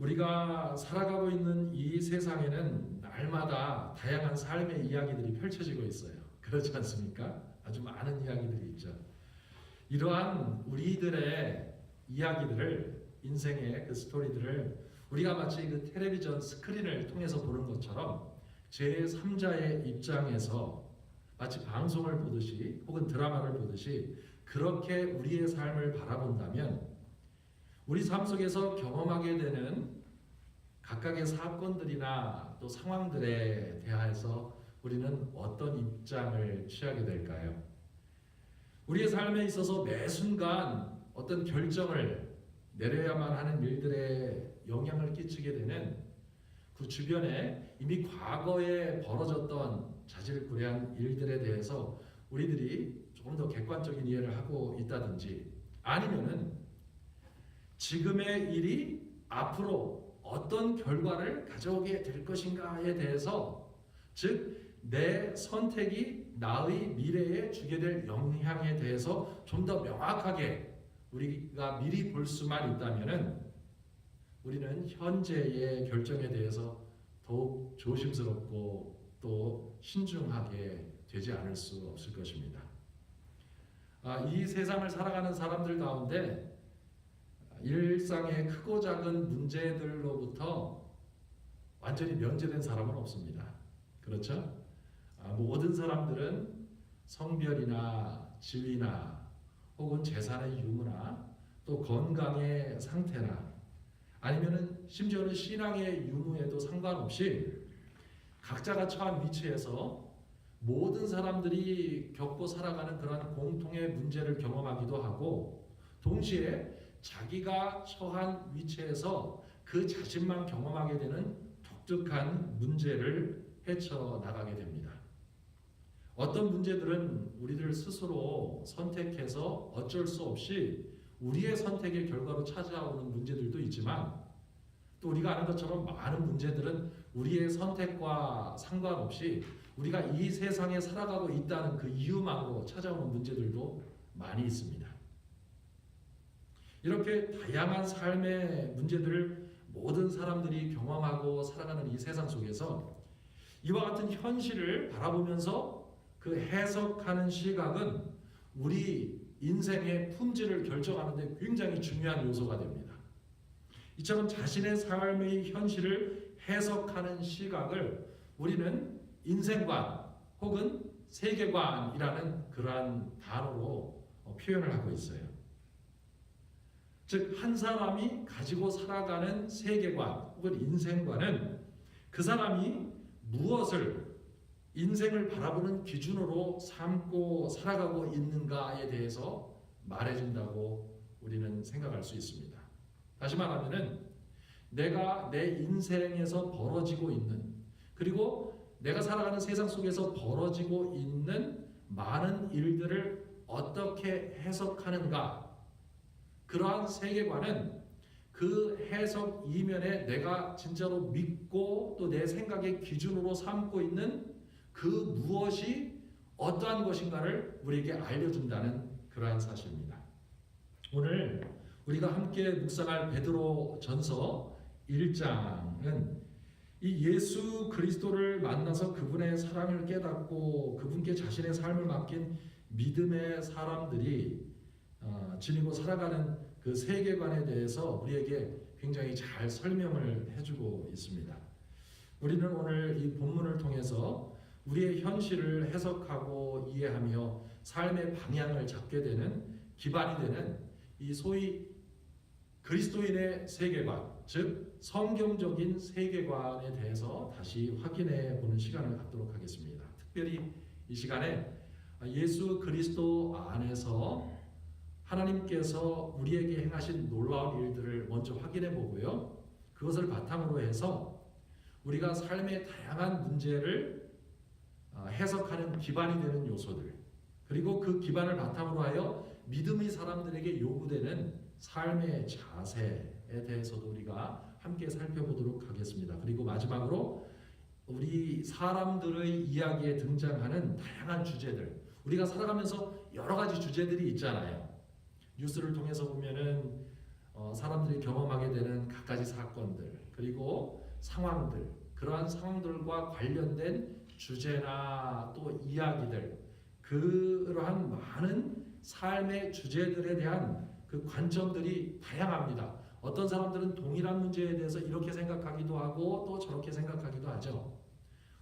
우리가 살아가고 있는 이 세상에는 날마다 다양한 삶의 이야기들이 펼쳐지고 있어요. 그렇지 않습니까? 아주 많은 이야기들이 있죠. 이러한 우리들의 이야기들을, 인생의 그 스토리들을 우리가 마치 그 텔레비전 스크린을 통해서 보는 것처럼 제3자의 입장에서 마치 방송을 보듯이 혹은 드라마를 보듯이 그렇게 우리의 삶을 바라본다면 우리 삶 속에서 경험하게 되는 각각의 사건들이나 또 상황들에 대하여서 우리는 어떤 입장을 취하게 될까요? 우리의 삶에 있어서 매 순간 어떤 결정을 내려야만 하는 일들에 영향을 끼치게 되는 그 주변에 이미 과거에 벌어졌던 자질구레한 일들에 대해서 우리들이 조금 더 객관적인 이해를 하고 있다든지, 아니면은 지금의 일이 앞으로 어떤 결과를 가져오게 될 것인가에 대해서, 즉 내 선택이 나의 미래에 주게 될 영향에 대해서 좀 더 명확하게 우리가 미리 볼 수만 있다면은 우리는 현재의 결정에 대해서 더욱 조심스럽고 또 신중하게 되지 않을 수 없을 것입니다. 이 세상을 살아가는 사람들 가운데 일상의 크고 작은 문제들로부터 완전히 면제된 사람은 없습니다. 그렇죠? 모든 사람들은 성별이나 지위나 혹은 재산의 유무나 또 건강의 상태나 아니면은 심지어는 신앙의 유무에도 상관없이 각자가 처한 위치에서 모든 사람들이 겪고 살아가는 그러한 공통의 문제를 경험하기도 하고, 동시에 자기가 처한 위치에서 그 자신만 경험하게 되는 독특한 문제를 헤쳐나가게 됩니다. 어떤 문제들은 우리들 스스로 선택해서 어쩔 수 없이 우리의 선택의 결과로 찾아오는 문제들도 있지만, 또 우리가 아는 것처럼 많은 문제들은 우리의 선택과 상관없이 우리가 이 세상에 살아가고 있다는 그 이유만으로 찾아오는 문제들도 많이 있습니다. 이렇게 다양한 삶의 문제들을 모든 사람들이 경험하고 살아가는 이 세상 속에서 이와 같은 현실을 바라보면서 그 해석하는 시각은 우리 인생의 품질을 결정하는 데 굉장히 중요한 요소가 됩니다. 이처럼 자신의 삶의 현실을 해석하는 시각을 우리는 인생관 혹은 세계관이라는 그러한 단어로 표현을 하고 있어요. 즉, 한 사람이 가지고 살아가는 세계관 혹은 인생관은 그 사람이 무엇을 인생을 바라보는 기준으로 삼고 살아가고 있는가에 대해서 말해준다고 우리는 생각할 수 있습니다. 다시 말하면은 내가 내 인생에서 벌어지고 있는, 그리고 내가 살아가는 세상 속에서 벌어지고 있는 많은 일들을 어떻게 해석하는가, 그러한 세계관은 그 해석 이면에 내가 진짜로 믿고 또 내 생각의 기준으로 삼고 있는 그 무엇이 어떠한 것인가를 우리에게 알려준다는 그러한 사실입니다. 오늘 우리가 함께 묵상할 베드로 전서 1장은 이 예수 그리스도를 만나서 그분의 사랑을 깨닫고 그분께 자신의 삶을 맡긴 믿음의 사람들이 지니고 살아가는 그 세계관에 대해서 우리에게 굉장히 잘 설명을 해주고 있습니다. 우리는 오늘 이 본문을 통해서 우리의 현실을 해석하고 이해하며 삶의 방향을 잡게 되는 기반이 되는 이 소위 그리스도인의 세계관, 즉 성경적인 세계관에 대해서 다시 확인해 보는 시간을 갖도록 하겠습니다. 특별히 이 시간에 예수 그리스도 안에서 하나님께서 우리에게 행하신 놀라운 일들을 먼저 확인해 보고요, 그것을 바탕으로 해서 우리가 삶의 다양한 문제를 해석하는 기반이 되는 요소들, 그리고 그 기반을 바탕으로 하여 믿음의 사람들에게 요구되는 삶의 자세에 대해서도 우리가 함께 살펴보도록 하겠습니다. 그리고 마지막으로 우리 사람들의 이야기에 등장하는 다양한 주제들, 우리가 살아가면서 여러 가지 주제들이 있잖아요. 뉴스를 통해서 보면은 사람들이 경험하게 되는 갖가지 사건들 그리고 상황들 그러한 상황들과 관련된 주제나 또 이야기들 그러한 많은 삶의 주제들에 대한 그 관점들이 다양합니다. 어떤 사람들은 동일한 문제에 대해서 이렇게 생각하기도 하고 또 저렇게 생각하기도 하죠.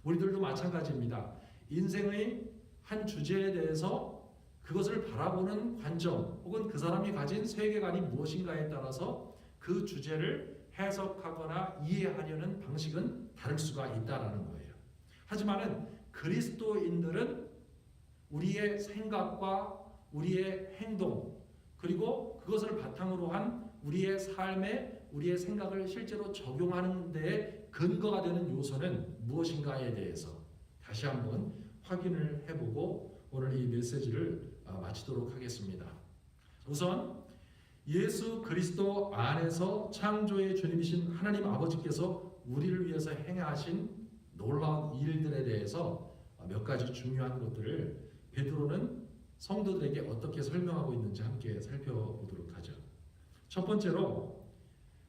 우리들도 마찬가지입니다. 인생의 한 주제에 대해서 그것을 바라보는 관점 혹은 그 사람이 가진 세계관이 무엇인가에 따라서 그 주제를 해석하거나 이해하려는 방식은 다를 수가 있다는 거예요. 하지만은 그리스도인들은 우리의 생각과 우리의 행동 그리고 그것을 바탕으로 한 우리의 삶에 우리의 생각을 실제로 적용하는 데에 근거가 되는 요소는 무엇인가에 대해서 다시 한번 확인을 해보고 오늘 이 메시지를 마치도록 하겠습니다. 우선 예수 그리스도 안에서 창조의 주님이신 하나님 아버지께서 우리를 위해서 행하신 놀라운 일들에 대해서 몇 가지 중요한 것들을 베드로는 성도들에게 어떻게 설명하고 있는지 함께 살펴보도록 하죠. 첫 번째로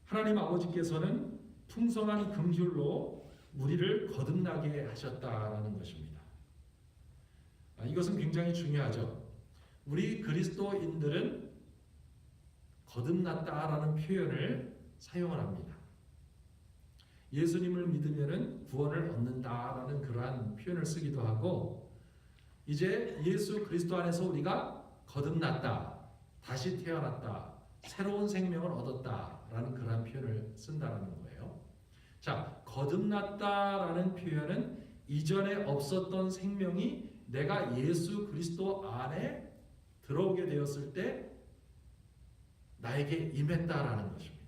하나님 아버지께서는 풍성한 긍휼로 우리를 거듭나게 하셨다라는 것입니다. 이것은 굉장히 중요하죠. 우리 그리스도인들은 거듭났다라는 표현을 사용을 합니다. 예수님을 믿으면은 구원을 얻는다라는 그러한 표현을 쓰기도 하고 이제 예수 그리스도 안에서 우리가 거듭났다, 다시 태어났다, 새로운 생명을 얻었다라는 그러한 표현을 쓴다라는 거예요. 자, 거듭났다라는 표현은 이전에 없었던 생명이 내가 예수 그리스도 안에 들어오게 되었을 때 나에게 임했다라는 것입니다.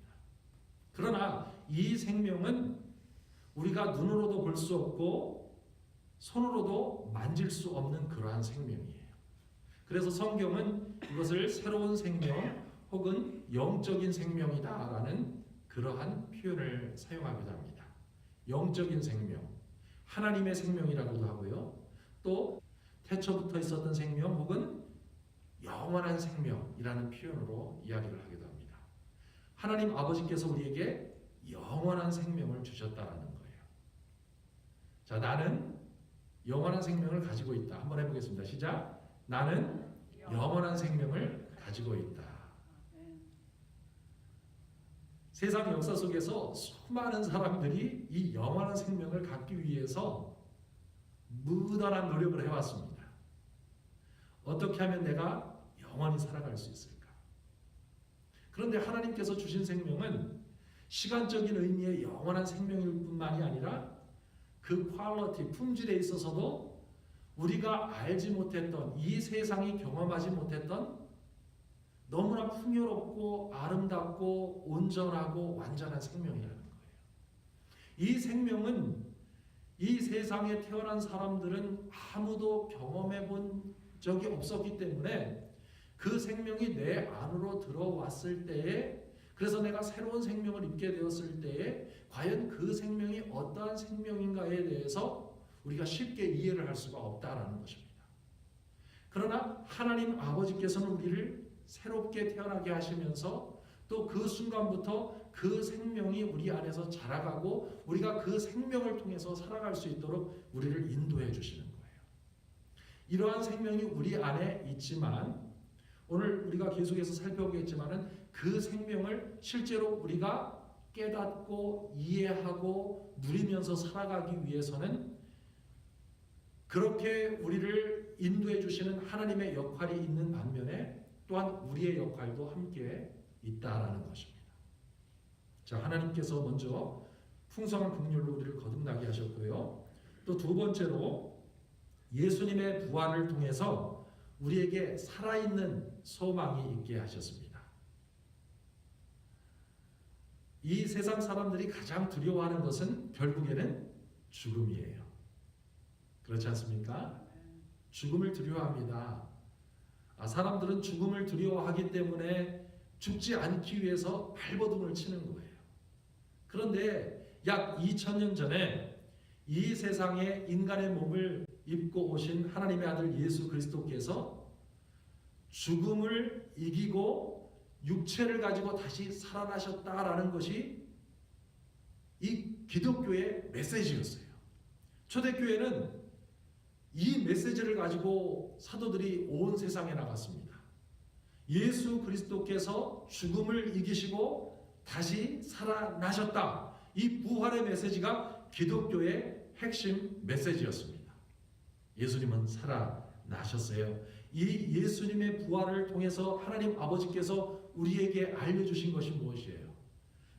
그러나 이 생명은 우리가 눈으로도 볼 수 없고 손으로도 만질 수 없는 그러한 생명이에요. 그래서 성경은 이것을 새로운 생명 혹은 영적인 생명이다라는 그러한 표현을 사용하기도 합니다. 영적인 생명, 하나님의 생명이라고도 하고요. 또 태초부터 있었던 생명 혹은 영원한 생명이라는 표현으로 이야기를 하기도 합니다. 하나님 아버지께서 우리에게 영원한 생명을 주셨다라는 거예요. 자, 나는 영원한 생명을 가지고 있다. 한번 해보겠습니다. 시작. 나는 영원한 생명을 가지고 있다. 세상 역사 속에서 수많은 사람들이 이 영원한 생명을 갖기 위해서 무던한 노력을 해왔습니다. 어떻게 하면 내가 영원히 살아갈 수 있을까? 그런데 하나님께서 주신 생명은 시간적인 의미의 영원한 생명일 뿐만이 아니라 그 퀄리티, 품질에 있어서도 우리가 알지 못했던 이 세상이 경험하지 못했던 너무나 풍요롭고 아름답고 온전하고 완전한 생명이라는 거예요. 이 생명은 이 세상에 태어난 사람들은 아무도 경험해 본 적이 없었기 때문에 그 생명이 내 안으로 들어왔을 때에 그래서 내가 새로운 생명을 입게 되었을 때에 과연 그 생명이 어떠한 생명인가에 대해서 우리가 쉽게 이해를 할 수가 없다라는 것입니다. 그러나 하나님 아버지께서는 우리를 새롭게 태어나게 하시면서 또 그 순간부터 그 생명이 우리 안에서 자라가고 우리가 그 생명을 통해서 살아갈 수 있도록 우리를 인도해 주시는 거예요. 이러한 생명이 우리 안에 있지만 오늘 우리가 계속해서 살펴보겠지만은 그 생명을 실제로 우리가 깨닫고 이해하고 누리면서 살아가기 위해서는 그렇게 우리를 인도해 주시는 하나님의 역할이 있는 반면에 또한 우리의 역할도 함께 있다라는 것입니다. 자, 하나님께서 먼저 풍성한 긍휼로 우리를 거듭나게 하셨고요. 또 두 번째로 예수님의 부활을 통해서 우리에게 살아있는 소망이 있게 하셨습니다. 이 세상 사람들이 가장 두려워하는 것은 결국에는 죽음이에요. 그렇지 않습니까? 죽음을 두려워합니다. 사람들은 죽음을 두려워하기 때문에 죽지 않기 위해서 발버둥을 치는 거예요. 그런데 약 2000년 전에 이 세상에 인간의 몸을 입고 오신 하나님의 아들 예수 그리스도께서 죽음을 이기고 육체를 가지고 다시 살아나셨다라는 것이 이 기독교의 메시지였어요. 초대교회는 이 메시지를 가지고 사도들이 온 세상에 나갔습니다. 예수 그리스도께서 죽음을 이기시고 다시 살아나셨다. 이 부활의 메시지가 기독교의 핵심 메시지였습니다. 예수님은 살아나셨어요. 이 예수님의 부활을 통해서 하나님 아버지께서 우리에게 알려주신 것이 무엇이에요?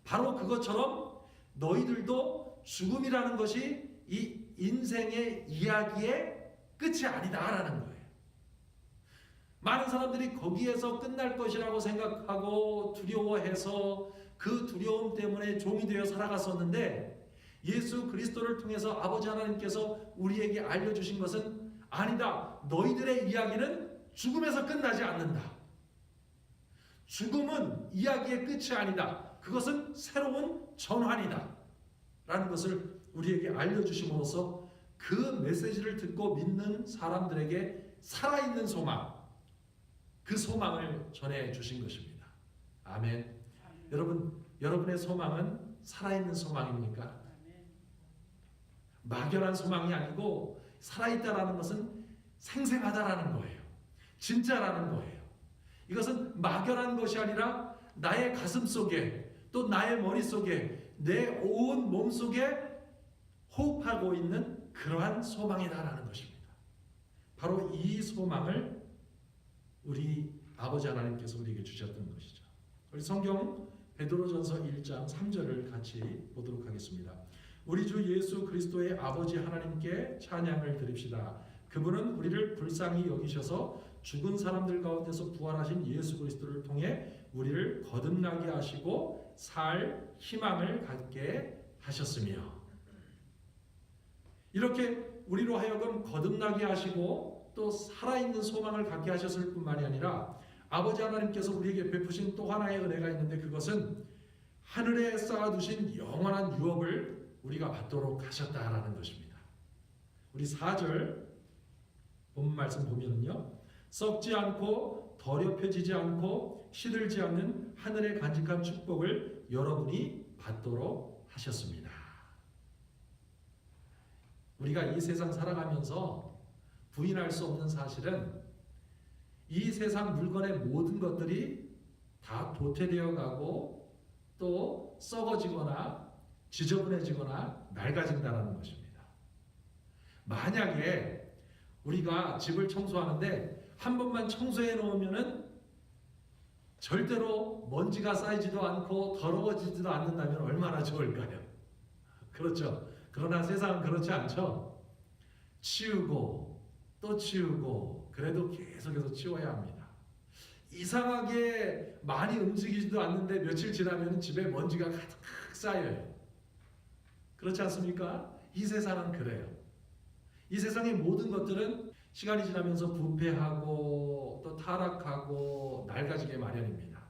바로 그것처럼 너희들도 죽음이라는 것이 이 인생의 이야기의 끝이 아니다라는 거예요. 많은 사람들이 거기에서 끝날 것이라고 생각하고 두려워해서 그 두려움 때문에 종이 되어 살아갔었는데, 예수 그리스도를 통해서 아버지 하나님께서 우리에게 알려주신 것은 아니다. 너희들의 이야기는 죽음에서 끝나지 않는다. 죽음은 이야기의 끝이 아니다. 그것은 새로운 전환이다 라는 것을 우리에게 알려주심으로써 그 메시지를 듣고 믿는 사람들에게 살아있는 소망, 그 소망을 전해주신 것입니다. 아멘. 여러분의 소망은 살아있는 소망입니까? 막연한 소망이 아니고 살아있다라는 것은 생생하다라는 거예요. 진짜라는 거예요. 이것은 막연한 것이 아니라 나의 가슴 속에, 또 나의 머릿속에, 내 온 몸속에 호흡하고 있는 그러한 소망이다라는 것입니다. 바로 이 소망을 우리 아버지 하나님께서 우리에게 주셨던 것이죠. 우리 성경 베드로전서 1장 3절을 같이 보도록 하겠습니다. 우리 주 예수 그리스도의 아버지 하나님께 찬양을 드립시다. 그분은 우리를 불쌍히 여기셔서 죽은 사람들 가운데서 부활하신 예수 그리스도를 통해 우리를 거듭나게 하시고 살 희망을 갖게 하셨으며, 이렇게 우리로 하여금 거듭나게 하시고 또 살아있는 소망을 갖게 하셨을 뿐만이 아니라 아버지 하나님께서 우리에게 베푸신 또 하나의 은혜가 있는데, 그것은 하늘에 쌓아두신 영원한 유업을 우리가 받도록 하셨다라는 것입니다. 우리 4절 본문 말씀 보면은요, 썩지 않고 더럽혀지지 않고 시들지 않는 하늘의 간직한 축복을 여러분이 받도록 하셨습니다. 우리가 이 세상 살아가면서 부인할 수 없는 사실은 이 세상 물건의 모든 것들이 다 도태되어 가고 또 썩어지거나 지저분해지거나 낡아진다는 것입니다. 만약에 우리가 집을 청소하는데 한 번만 청소해 놓으면은 절대로 먼지가 쌓이지도 않고 더러워지지도 않는다면 얼마나 좋을까요? 그렇죠. 그러나 세상은 그렇지 않죠. 치우고 또 치우고 그래도 계속해서 치워야 합니다. 이상하게 많이 움직이지도 않는데 며칠 지나면 집에 먼지가 가득 쌓여요. 그렇지 않습니까? 이 세상은 그래요. 이 세상의 모든 것들은 시간이 지나면서 부패하고 또 타락하고 낡아지게 마련입니다.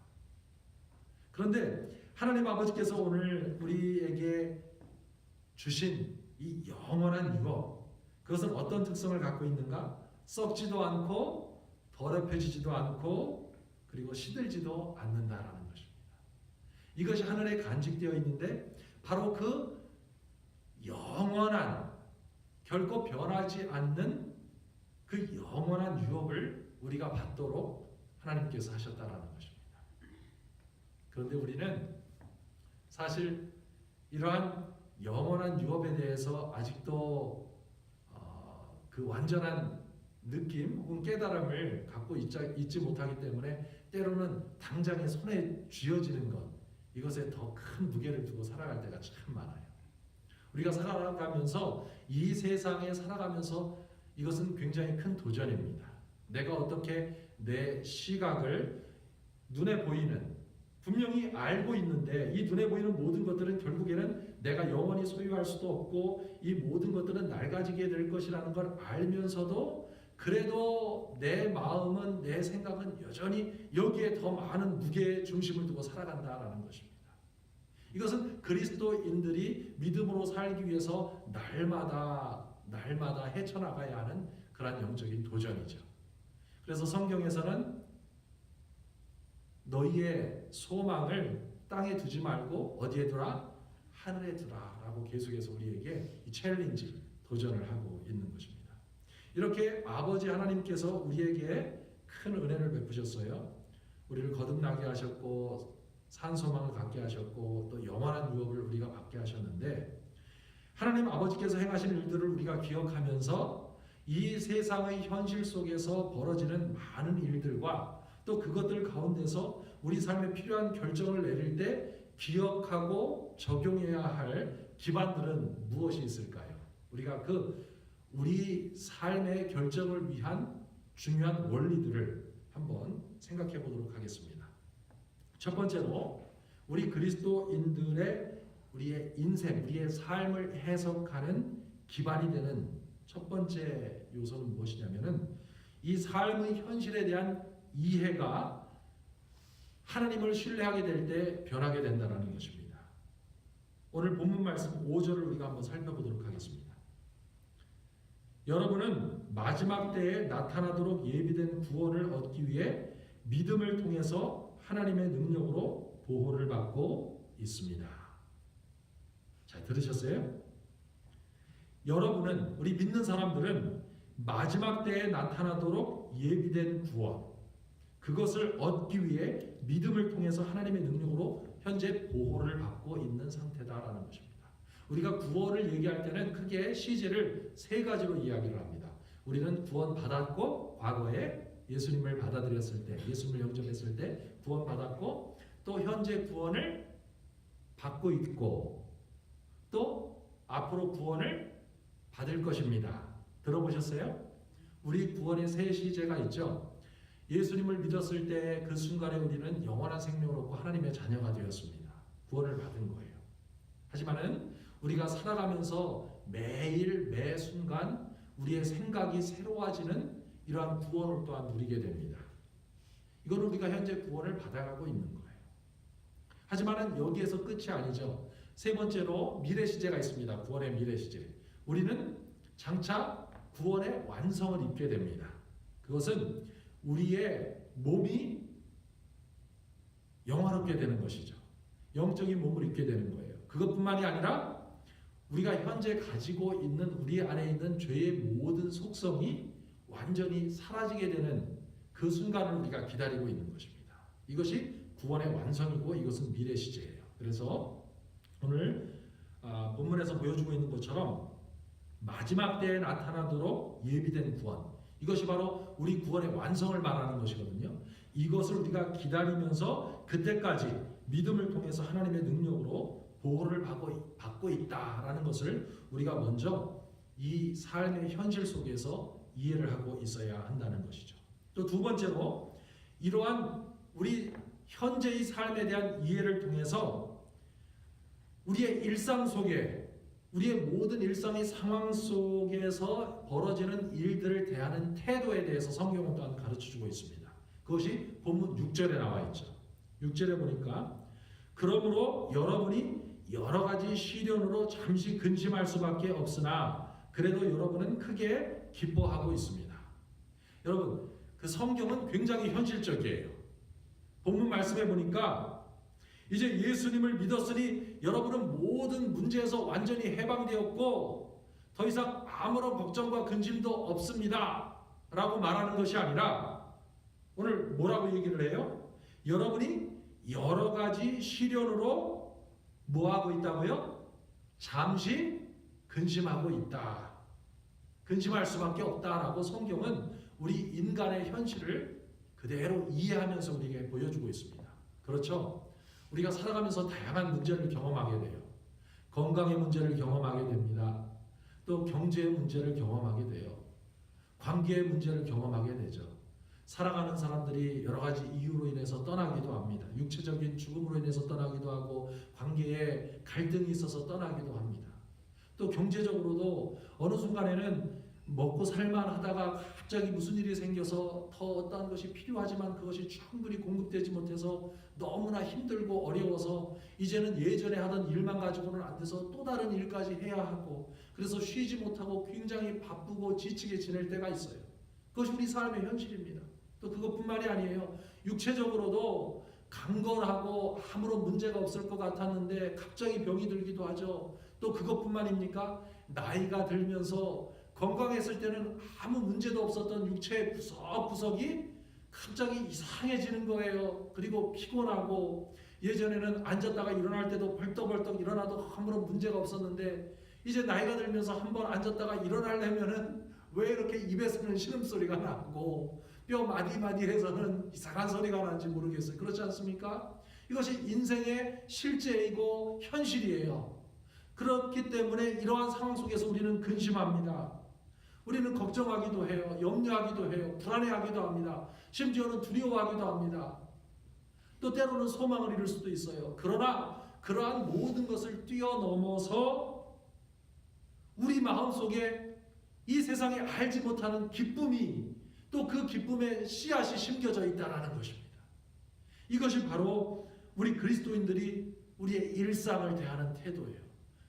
그런데 하나님 아버지께서 오늘 우리에게 주신 이 영원한 유업, 그것은 어떤 특성을 갖고 있는가? 썩지도 않고 더럽혀지지도 않고 그리고 시들지도 않는다라는 것입니다. 이것이 하늘에 간직되어 있는데 바로 그 영원한, 결코 변하지 않는 그 영원한 유업을 우리가 받도록 하나님께서 하셨다라는 것입니다. 그런데 우리는 사실 이러한 영원한 유업에 대해서 아직도 그 완전한 느낌 혹은 깨달음을 갖고 있지 못하기 때문에 때로는 당장에 손에 쥐어지는 것, 이것에 더 큰 무게를 두고 살아갈 때가 참 많아요. 우리가 살아가면서, 이 세상에 살아가면서 이것은 굉장히 큰 도전입니다. 내가 어떻게 내 시각을, 눈에 보이는, 분명히 알고 있는데 이 눈에 보이는 모든 것들은 결국에는 내가 영원히 소유할 수도 없고 이 모든 것들은 낡아지게 될 것이라는 걸 알면서도 그래도 내 마음은, 내 생각은 여전히 여기에 더 많은 무게의 중심을 두고 살아간다라는 것입니다. 이것은 그리스도인들이 믿음으로 살기 위해서 날마다 헤쳐나가야 하는 그러한 영적인 도전이죠. 그래서 성경에서는 너희의 소망을 땅에 두지 말고 어디에 두라? 하늘에 두라 라고 계속해서 우리에게 이 챌린지, 도전을 하고 있는 것입니다. 이렇게 아버지 하나님께서 우리에게 큰 은혜를 베푸셨어요. 우리를 거듭나게 하셨고 산소망을 갖게 하셨고 또 영원한 유업을 우리가 받게 하셨는데, 하나님 아버지께서 행하신 일들을 우리가 기억하면서 이 세상의 현실 속에서 벌어지는 많은 일들과 또 그것들 가운데서 우리 삶에 필요한 결정을 내릴 때 기억하고 적용해야 할 기반들은 무엇이 있을까요? 우리가 우리 삶의 결정을 위한 중요한 원리들을 한번 생각해 보도록 하겠습니다. 첫 번째로 우리 그리스도인들의 우리의 인생, 우리의 삶을 해석하는 기반이 되는 첫 번째 요소는 무엇이냐면은 이 삶의 현실에 대한 이해가 하나님을 신뢰하게 될 때 변하게 된다는 것입니다. 오늘 본문 말씀 5절을 우리가 한번 살펴보도록 하겠습니다. 여러분은 마지막 때에 나타나도록 예비된 구원을 얻기 위해 믿음을 통해서 하나님의 능력으로 보호를 받고 있습니다. 잘 들으셨어요? 여러분은, 우리 믿는 사람들은 마지막 때에 나타나도록 예비된 구원, 그것을 얻기 위해 믿음을 통해서 하나님의 능력으로 현재 보호를 받고 있는 상태다라는 것입니다. 우리가 구원을 얘기할 때는 크게 시제를 세 가지로 이야기를 합니다. 우리는 구원 받았고, 과거에 예수님을 받아들였을 때, 예수님을 영접했을 때 구원 받았고, 또 현재 구원을 받고 있고, 또 앞으로 구원을 받을 것입니다. 들어보셨어요? 우리 구원의 세 시제가 있죠. 예수님을 믿었을 때 그 순간에 우리는 영원한 생명을 얻고 하나님의 자녀가 되었습니다. 구원을 받은 거예요. 하지만은 우리가 살아가면서 매일 매 순간 우리의 생각이 새로워지는 이러한 구원을 또한 누리게 됩니다. 이건 우리가 현재 구원을 받아가고 있는 거예요. 하지만은 여기에서 끝이 아니죠. 세 번째로 미래 시제가 있습니다. 구원의 미래 시제. 우리는 장차 구원의 완성을 입게 됩니다. 그것은 우리의 몸이 영화롭게 되는 것이죠. 영적인 몸을 입게 되는 거예요. 그것뿐만이 아니라 우리가 현재 가지고 있는 우리 안에 있는 죄의 모든 속성이 완전히 사라지게 되는 그 순간을 우리가 기다리고 있는 것입니다. 이것이 구원의 완성이고 이것은 미래 시제예요. 그래서 오늘 본문에서 보여주고 있는 것처럼 마지막 때에 나타나도록 예비된 구원, 이것이 바로 우리 구원의 완성을 말하는 것이거든요. 이것을 우리가 기다리면서 그때까지 믿음을 통해서 하나님의 능력으로 보호를 받고 있다라는 것을 우리가 먼저 이 삶의 현실 속에서 이해를 하고 있어야 한다는 것이죠. 또 두 번째로 이러한 우리 현재의 삶에 대한 이해를 통해서 우리의 일상 속에, 우리의 모든 일상의 상황 속에서 벌어지는 일들을 대하는 태도에 대해서 성경은 또한 가르쳐주고 있습니다. 그것이 본문 6절에 나와 있죠. 6절에 보니까 그러므로 여러분이 여러 가지 시련으로 잠시 근심할 수밖에 없으나 그래도 여러분은 크게 기뻐하고 있습니다. 여러분, 그 성경은 굉장히 현실적이에요. 본문 말씀해 보니까 이제 예수님을 믿었으니 여러분은 모든 문제에서 완전히 해방되었고 더 이상 아무런 걱정과 근심도 없습니다 라고 말하는 것이 아니라 오늘 뭐라고 얘기를 해요? 여러분이 여러 가지 시련으로 뭐하고 있다고요? 잠시 근심하고 있다. 근심할 수밖에 없다라고 성경은 우리 인간의 현실을 그대로 이해하면서 우리에게 보여주고 있습니다. 그렇죠? 우리가 살아가면서 다양한 문제를 경험하게 돼요. 건강의 문제를 경험하게 됩니다. 또 경제의 문제를 경험하게 돼요. 관계의 문제를 경험하게 되죠. 사랑하는 사람들이 여러 가지 이유로 인해서 떠나기도 합니다. 육체적인 죽음으로 인해서 떠나기도 하고 관계에 갈등이 있어서 떠나기도 합니다. 또 경제적으로도 어느 순간에는 먹고 살만 하다가 갑자기 무슨 일이 생겨서 더 어떠한 것이 필요하지만 그것이 충분히 공급되지 못해서 너무나 힘들고 어려워서 이제는 예전에 하던 일만 가지고는 안 돼서 또 다른 일까지 해야 하고 그래서 쉬지 못하고 굉장히 바쁘고 지치게 지낼 때가 있어요. 그것이 우리 삶의 현실입니다. 또 그것뿐만이 아니에요. 육체적으로도 강건하고 아무런 문제가 없을 것 같았는데 갑자기 병이 들기도 하죠. 또 그것뿐만입니까? 나이가 들면서 건강했을 때는 아무 문제도 없었던 육체의 구석구석이 갑자기 이상해지는 거예요. 그리고 피곤하고, 예전에는 앉았다가 일어날 때도 벌떡벌떡 일어나도 아무런 문제가 없었는데 이제 나이가 들면서 한번 앉았다가 일어나려면은 왜 이렇게 입에서는 신음소리가 나고 뼈 마디마디에서는 이상한 소리가 나는지 모르겠어요. 그렇지 않습니까? 이것이 인생의 실제이고 현실이에요. 그렇기 때문에 이러한 상황 속에서 우리는 근심합니다. 우리는 걱정하기도 해요. 염려하기도 해요. 불안해하기도 합니다. 심지어는 두려워하기도 합니다. 또 때로는 소망을 잃을 수도 있어요. 그러나 그러한 모든 것을 뛰어넘어서 우리 마음속에 이 세상에 알지 못하는 기쁨이, 또 그 기쁨의 씨앗이 심겨져 있다는 것입니다. 이것이 바로 우리 그리스도인들이 우리의 일상을 대하는 태도예요.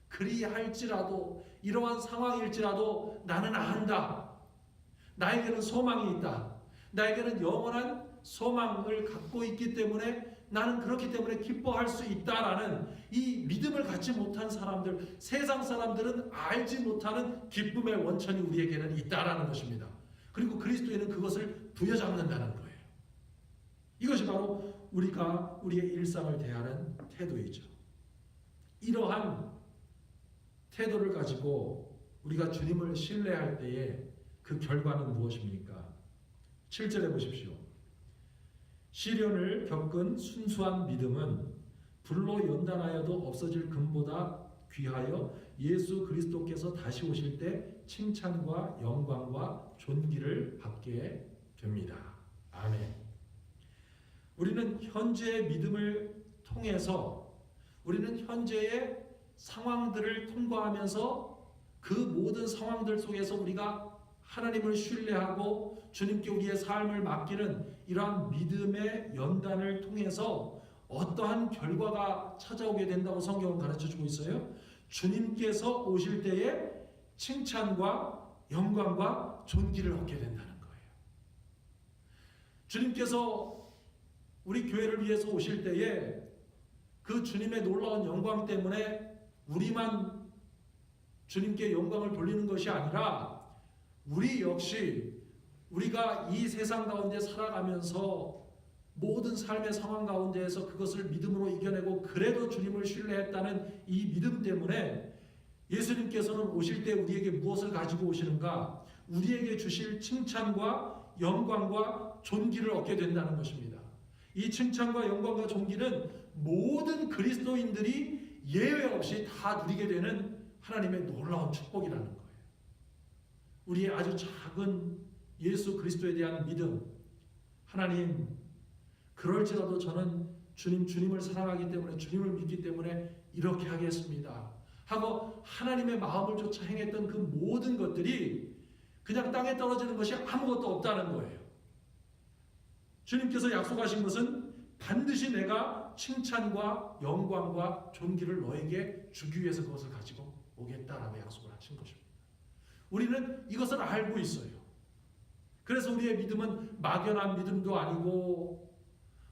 그리할지라도, 이러한 상황일지라도 나는 안다. 나에게는 소망이 있다. 나에게는 영원한 소망을 갖고 있기 때문에 나는 그렇기 때문에 기뻐할 수 있다라는 이 믿음을 갖지 못한 사람들, 세상 사람들은 알지 못하는 기쁨의 원천이 우리에게는 있다라는 것입니다. 그리고 그리스도인은 그것을 부여잡는다는 거예요. 이것이 바로 우리가 우리의 일상을 대하는 태도이죠. 이러한 태도를 가지고 우리가 주님을 신뢰할 때에 그 결과는 무엇입니까? 7절에 보십시오. 시련을 겪은 순수한 믿음은 불로 연단하여도 없어질 금보다 귀하여 예수 그리스도께서 다시 오실 때 칭찬과 영광과 존귀를 받게 됩니다. 아멘. 우리는 현재의 믿음을 통해서, 우리는 현재의 상황들을 통과하면서 그 모든 상황들 속에서 우리가 하나님을 신뢰하고 주님께 우리의 삶을 맡기는 이러한 믿음의 연단을 통해서 어떠한 결과가 찾아오게 된다고 성경은 가르쳐주고 있어요. 주님께서 오실 때에 칭찬과 영광과 존귀를 얻게 된다는 거예요. 주님께서 우리 교회를 위해서 오실 때에 그 주님의 놀라운 영광 때문에 우리만 주님께 영광을 돌리는 것이 아니라 우리 역시 우리가 이 세상 가운데 살아가면서 모든 삶의 상황 가운데에서 그것을 믿음으로 이겨내고 그래도 주님을 신뢰했다는 이 믿음 때문에 예수님께서는 오실 때 우리에게 무엇을 가지고 오시는가? 우리에게 주실 칭찬과 영광과 존귀를 얻게 된다는 것입니다. 이 칭찬과 영광과 존귀는 모든 그리스도인들이 예외 없이 다 누리게 되는 하나님의 놀라운 축복이라는 거예요. 우리의 아주 작은 예수 그리스도에 대한 믿음, 하나님, 그럴지라도 저는 주님을 사랑하기 때문에, 주님을 믿기 때문에 이렇게 하겠습니다 하고 하나님의 마음을 쫓아 행했던 그 모든 것들이 그냥 땅에 떨어지는 것이 아무것도 없다는 거예요. 주님께서 약속하신 것은 반드시 내가 칭찬과 영광과 존귀를 너에게 주기 위해서 그것을 가지고 오겠다라고 약속을 하신 것입니다. 우리는 이것을 알고 있어요. 그래서 우리의 믿음은 막연한 믿음도 아니고,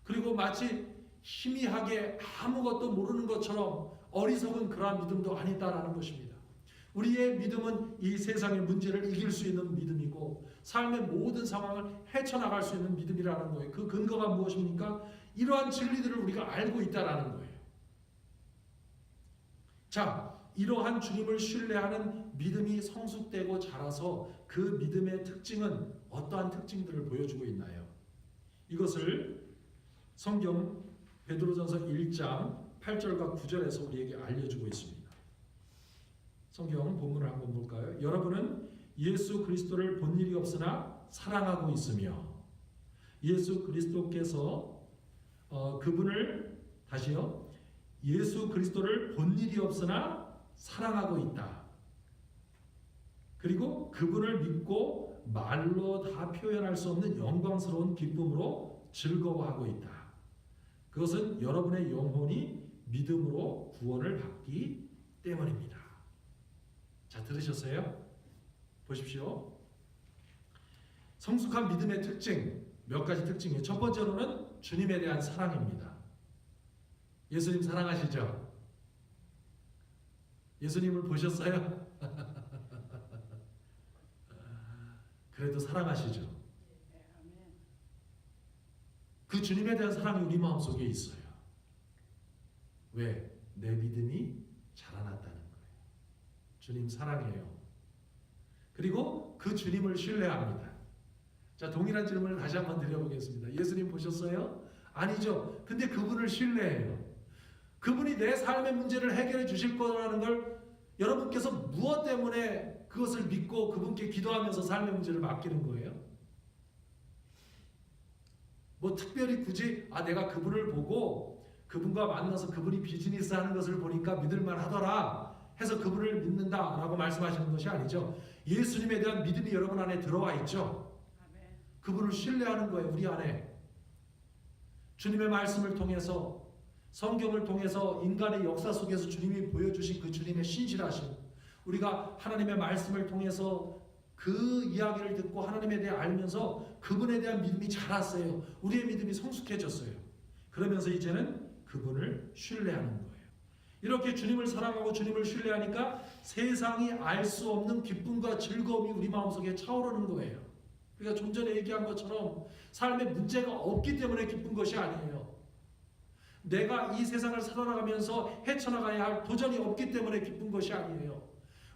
그리고 마치 희미하게 아무것도 모르는 것처럼 어리석은 그러한 믿음도 아니다라는 것입니다. 우리의 믿음은 이 세상의 문제를 이길 수 있는 믿음이고 삶의 모든 상황을 헤쳐나갈 수 있는 믿음이라는 거예요. 그 근거가 무엇입니까? 이러한 진리들을 우리가 알고 있다라는 거예요. 자, 이러한 주님을 신뢰하는 믿음이 성숙되고 자라서 그 믿음의 특징은 어떠한 특징들을 보여주고 있나요? 이것을 성경 베드로전서 1장 8절과 9절에서 우리에게 알려주고 있습니다. 성경 본문을 한번 볼까요? 여러분은 예수 그리스도를 본 일이 없으나 사랑하고 있으며 예수 그리스도께서 그분을 다시요. 예수 그리스도를 본 일이 없으나 사랑하고 있다. 그리고 그분을 믿고 말로 다 표현할 수 없는 영광스러운 기쁨으로 즐거워하고 있다. 그것은 여러분의 영혼이 믿음으로 구원을 받기 때문입니다. 자, 들으셨어요? 보십시오. 성숙한 믿음의 특징, 몇 가지 특징이에요. 첫 번째로는 주님에 대한 사랑입니다. 예수님 사랑하시죠? 예수님을 보셨어요? 그래도 사랑하시죠? 그 주님에 대한 사랑이 우리 마음속에 있어요. 왜? 내 믿음이 자라났다는 거예요. 주님 사랑해요. 그리고 그 주님을 신뢰합니다. 자, 동일한 질문을 다시 한번 드려보겠습니다. 예수님 보셨어요? 아니죠. 근데 그분을 신뢰해요. 그분이 내 삶의 문제를 해결해 주실 거라는 걸 여러분께서 무엇 때문에 그것을 믿고 그분께 기도하면서 삶의 문제를 맡기는 거예요? 뭐 특별히 굳이 내가 그분을 보고 그분과 만나서 그분이 비즈니스 하는 것을 보니까 믿을만 하더라 해서 그분을 믿는다라고 말씀하시는 것이 아니죠. 예수님에 대한 믿음이 여러분 안에 들어와 있죠. 그분을 신뢰하는 거예요. 우리 안에. 주님의 말씀을 통해서, 성경을 통해서, 인간의 역사 속에서 주님이 보여주신 그 주님의 신실하심, 우리가 하나님의 말씀을 통해서 그 이야기를 듣고 하나님에 대해 알면서 그분에 대한 믿음이 자랐어요. 우리의 믿음이 성숙해졌어요. 그러면서 이제는 그분을 신뢰하는 거예요. 이렇게 주님을 사랑하고 주님을 신뢰하니까 세상이 알 수 없는 기쁨과 즐거움이 우리 마음속에 차오르는 거예요. 그러니까 좀 전에 얘기한 것처럼 삶에 문제가 없기 때문에 기쁜 것이 아니에요. 내가 이 세상을 살아나가면서 헤쳐나가야 할 도전이 없기 때문에 기쁜 것이 아니에요.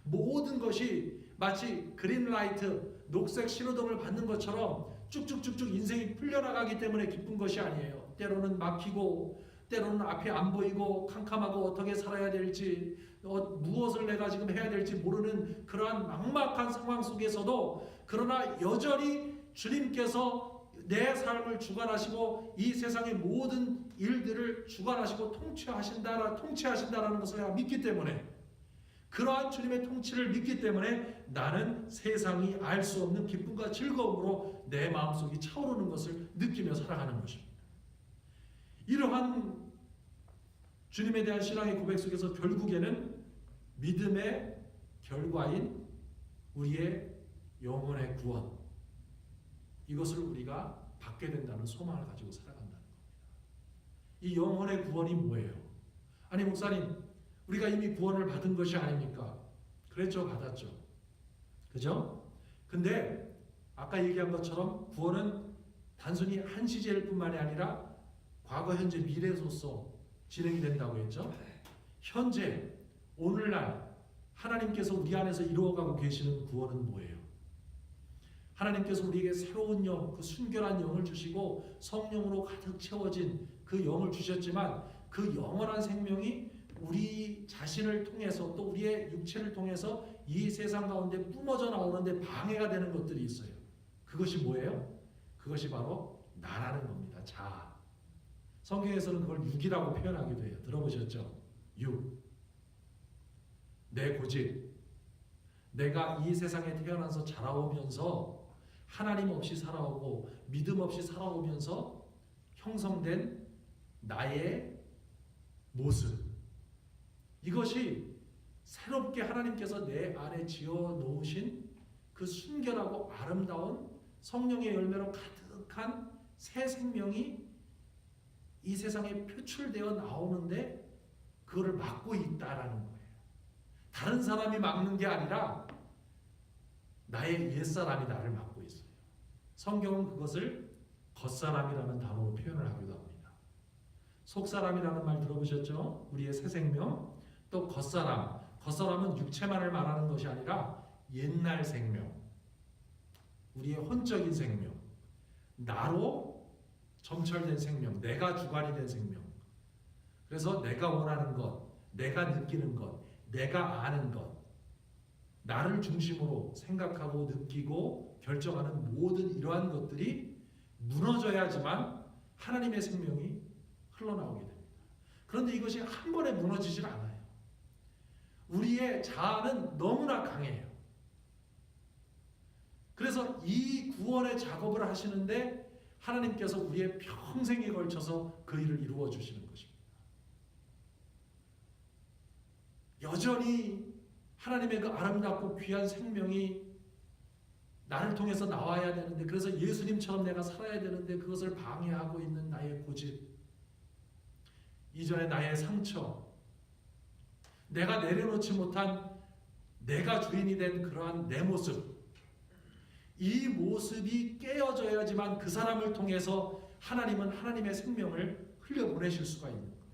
모든 것이 마치 그린라이트, 녹색 신호등을 받는 것처럼 쭉쭉쭉쭉 인생이 풀려나가기 때문에 기쁜 것이 아니에요. 때로는 막히고 때로는 앞이 안 보이고 캄캄하고 어떻게 살아야 될지 무엇을 내가 지금 해야 될지 모르는 그러한 막막한 상황 속에서도 그러나 여전히 주님께서 내 삶을 주관하시고 이 세상의 모든 일들을 주관하시고 통치하신다라는 것을 내가 믿기 때문에 그러한 주님의 통치를 믿기 때문에 나는 세상이 알 수 없는 기쁨과 즐거움으로 내 마음속이 차오르는 것을 느끼며 살아가는 것입니다. 이러한 주님에 대한 신앙의 고백 속에서 결국에는 믿음의 결과인 우리의 영혼의 구원, 이것을 우리가 받게 된다는 소망을 가지고 살아간다는 겁니다. 이 영혼의 구원이 뭐예요? 아니 목사님, 우리가 이미 구원을 받은 것이 아닙니까? 그랬죠, 받았죠. 그죠? 근데 아까 얘기한 것처럼 구원은 단순히 한 시제일 뿐만이 아니라 과거, 현재, 미래로서 진행이 된다고 했죠. 현재, 오늘날 하나님께서 우리 안에서 이루어가고 계시는 구원은 뭐예요? 하나님께서 우리에게 새로운 영, 그 순결한 영을 주시고 성령으로 가득 채워진 그 영을 주셨지만 그 영원한 생명이 우리 자신을 통해서 또 우리의 육체를 통해서 이 세상 가운데 뿜어져 나오는데 방해가 되는 것들이 있어요. 그것이 뭐예요? 그것이 바로 나라는 겁니다. 자. 성경에서는 그걸 육이라고 표현하기도 해요. 들어보셨죠? 육. 내 고집. 내가 이 세상에 태어나서 자라오면서 하나님 없이 살아오고 믿음 없이 살아오면서 형성된 나의 모습. 이것이 새롭게 하나님께서 내 안에 지어 놓으신 그 순결하고 아름다운 성령의 열매로 가득한 새 생명이 이 세상에 표출되어 나오는데 그거를 막고 있다라는 거예요. 다른 사람이 막는 게 아니라 나의 옛사람이 나를 막고 있어요. 성경은 그것을 겉사람이라는 단어로 표현을 하기도 합니다. 속사람이라는 말 들어보셨죠? 우리의 새 생명. 또 겉사람. 겉사람은 육체만을 말하는 것이 아니라 옛날 생명. 우리의 혼적인 생명. 나로 점철된 생명, 내가 주관이 된 생명. 그래서 내가 원하는 것, 내가 느끼는 것, 내가 아는 것, 나를 중심으로 생각하고 느끼고 결정하는 모든 이러한 것들이 무너져야지만 하나님의 생명이 흘러나오게 됩니다. 그런데 이것이 한 번에 무너지질 않아요. 우리의 자아는 너무나 강해요. 그래서 이 구원의 작업을 하시는데 하나님께서 우리의 평생에 걸쳐서 그 일을 이루어 주시는 것입니다. 여전히 하나님의 그 아름답고 귀한 생명이 나를 통해서 나와야 되는데, 그래서 예수님처럼 내가 살아야 되는데 그것을 방해하고 있는 나의 고집, 이전에 나의 상처, 내가 내려놓지 못한 내가 주인이 된 그러한 내 모습, 이 모습이 깨어져야지만 그 사람을 통해서 하나님은 하나님의 생명을 흘려보내실 수가 있는 거예요.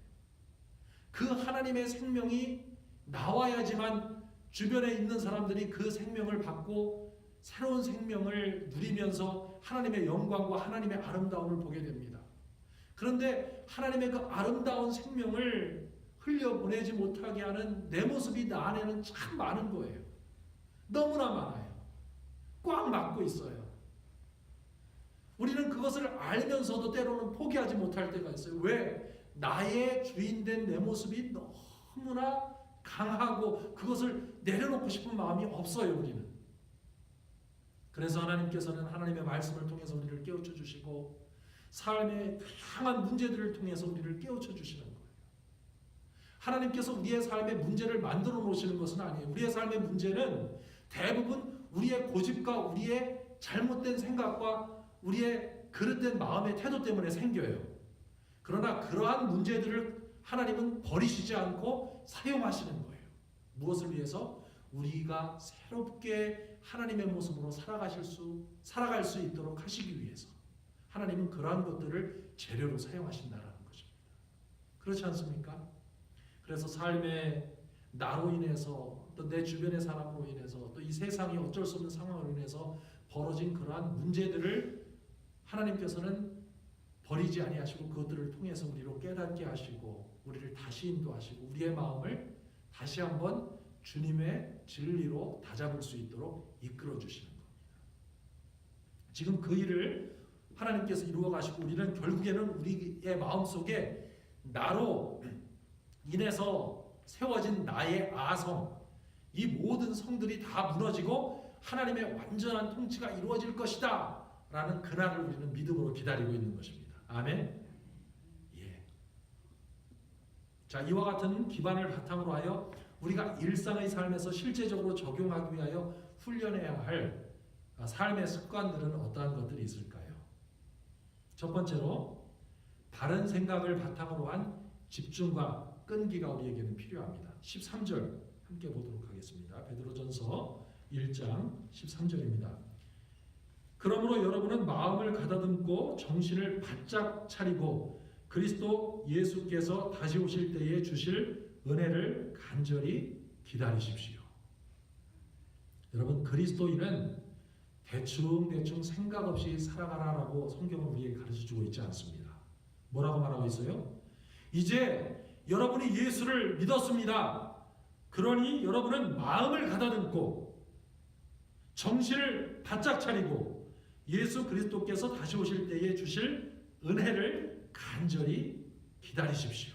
그 하나님의 생명이 나와야지만 주변에 있는 사람들이 그 생명을 받고 새로운 생명을 누리면서 하나님의 영광과 하나님의 아름다움을 보게 됩니다. 그런데 하나님의 그 아름다운 생명을 흘려보내지 못하게 하는 내 모습이 나 안에는 참 많은 거예요. 너무나 많아요. 꽉 막고 있어요. 우리는 그것을 알면서도 때로는 포기하지 못할 때가 있어요. 왜? 나의 주인된 내 모습이 너무나 강하고 그것을 내려놓고 싶은 마음이 없어요, 우리는. 그래서 하나님께서는 하나님의 말씀을 통해서 우리를 깨우쳐 주시고 삶의 다양한 문제들을 통해서 우리를 깨우쳐 주시는 거예요. 하나님께서 우리의 삶의 문제를 만들어 놓으시는 것은 아니에요. 우리의 삶의 문제는 대부분 우리의 고집과 우리의 잘못된 생각과 우리의 그릇된 마음의 태도 때문에 생겨요. 그러나 그러한 문제들을 하나님은 버리시지 않고 사용하시는 거예요. 무엇을 위해서? 우리가 새롭게 하나님의 모습으로 살아갈 수 있도록 하시기 위해서. 하나님은 그러한 것들을 재료로 사용하신다는 것입니다. 그렇지 않습니까? 그래서 삶의 나로 인해서 또 내 주변의 사람으로 인해서 또 이 세상이 어쩔 수 없는 상황으로 인해서 벌어진 그러한 문제들을 하나님께서는 버리지 아니하시고 그것들을 통해서 우리로 깨닫게 하시고 우리를 다시 인도하시고 우리의 마음을 다시 한번 주님의 진리로 다잡을 수 있도록 이끌어 주시는 겁니다. 지금 그 일을 하나님께서 이루어 가시고 우리는 결국에는 우리의 마음속에 나로 인해서 세워진 나의 아성, 이 모든 성들이 다 무너지고 하나님의 완전한 통치가 이루어질 것이다 라는 그날을 우리는 믿음으로 기다리고 있는 것입니다. 아멘. 예. 자, 이와 같은 기반을 바탕으로 하여 우리가 일상의 삶에서 실제적으로 적용하기 위하여 훈련해야 할 삶의 습관들은 어떠한 것들이 있을까요? 첫 번째로 바른 생각을 바탕으로 한 집중과 끈기가 우리에게는 필요합니다. 13절 함께 보도록 하겠습니다. 베드로전서 1장 13절입니다. 그러므로 여러분은 마음을 가다듬고 정신을 바짝 차리고 그리스도 예수께서 다시 오실 때에 주실 은혜를 간절히 기다리십시오. 여러분, 그리스도인은 대충 생각 없이 살아가라라고 성경은 우리에게 가르쳐주고 있지 않습니다. 뭐라고 말하고 있어요? 이제 여러분이 예수를 믿었습니다. 그러니 여러분은 마음을 가다듬고 정신을 바짝 차리고 예수 그리스도께서 다시 오실 때에 주실 은혜를 간절히 기다리십시오.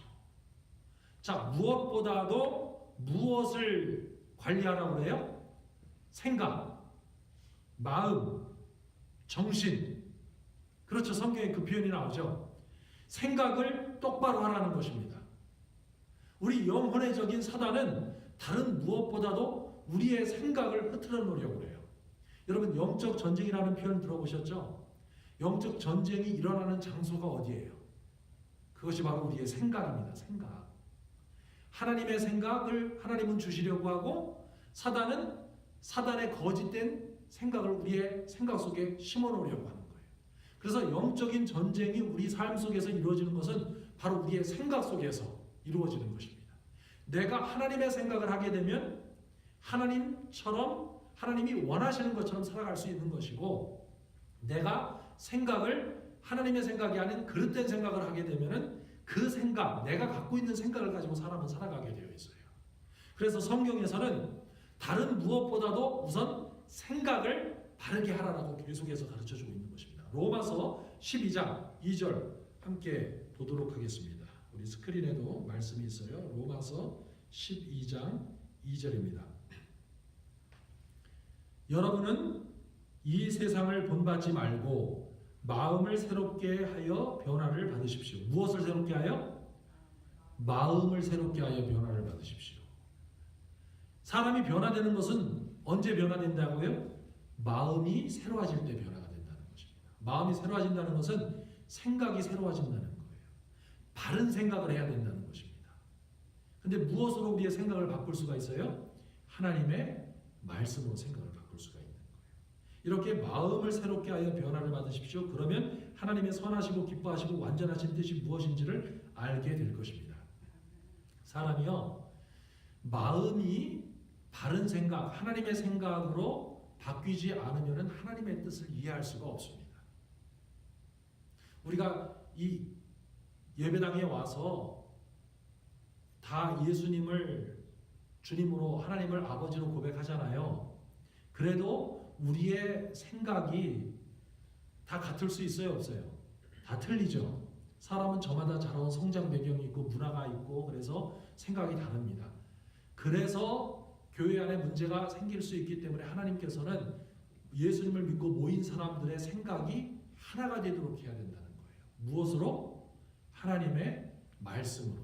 자, 무엇보다도 무엇을 관리하라고 그래요? 생각, 마음, 정신. 그렇죠. 성경에 그 표현이 나오죠. 생각을 똑바로 하라는 것입니다. 우리 영혼의적인 사단은 다른 무엇보다도 우리의 생각을 흐트러 놓으려고 해요. 여러분, 영적 전쟁이라는 표현 들어보셨죠? 영적 전쟁이 일어나는 장소가 어디예요? 그것이 바로 우리의 생각입니다. 생각. 하나님의 생각을 하나님은 주시려고 하고 사단은 사단의 거짓된 생각을 우리의 생각 속에 심어 놓으려고 하는 거예요. 그래서 영적인 전쟁이 우리 삶 속에서 이루어지는 것은 바로 우리의 생각 속에서 이루어지는 것입니다. 내가 하나님의 생각을 하게 되면 하나님이 원하시는 것처럼 살아갈 수 있는 것이고, 내가 생각을 하나님의 생각이 아닌 그릇된 생각을 하게 되면 그 생각, 내가 갖고 있는 생각을 가지고 사람은 살아가게 되어 있어요. 그래서 성경에서는 다른 무엇보다도 우선 생각을 바르게 하라라고 계속해서 가르쳐주고 있는 것입니다. 로마서 12장 2절 함께 보도록 하겠습니다. 우리 스크린에도 말씀이 있어요. 로마서 12장 2절입니다. 여러분은 이 세상을 본받지 말고 마음을 새롭게 하여 변화를 받으십시오. 무엇을 새롭게 하여? 마음을 새롭게 하여 변화를 받으십시오. 사람이 변화되는 것은 언제 변화된다고요? 마음이 새로워질 때 변화가 된다는 것입니다. 마음이 새로워진다는 것은 생각이 새로워진다는 거예요. 바른 생각을 해야 된다는 것입니다. 근데 무엇으로 우리의 생각을 바꿀 수가 있어요? 하나님의 말씀으로 생각을 바꿀 수가 있는 거예요. 이렇게 마음을 새롭게 하여 변화를 받으십시오. 그러면 하나님의 선하시고 기뻐하시고 완전하신 뜻이 무엇인지를 알게 될 것입니다. 사람이요, 마음이 바른 생각, 하나님의 생각으로 바뀌지 않으면 하나님의 뜻을 이해할 수가 없습니다. 우리가 이 예배당에 와서 다 예수님을 주님으로, 하나님을 아버지로 고백하잖아요. 그래도 우리의 생각이 다 같을 수 있어요, 없어요? 다 틀리죠. 사람은 저마다 자라온 성장 배경이 있고 문화가 있고 그래서 생각이 다릅니다. 그래서 교회 안에 문제가 생길 수 있기 때문에 하나님께서는 예수님을 믿고 모인 사람들의 생각이 하나가 되도록 해야 된다는 거예요. 무엇으로? 하나님의 말씀으로.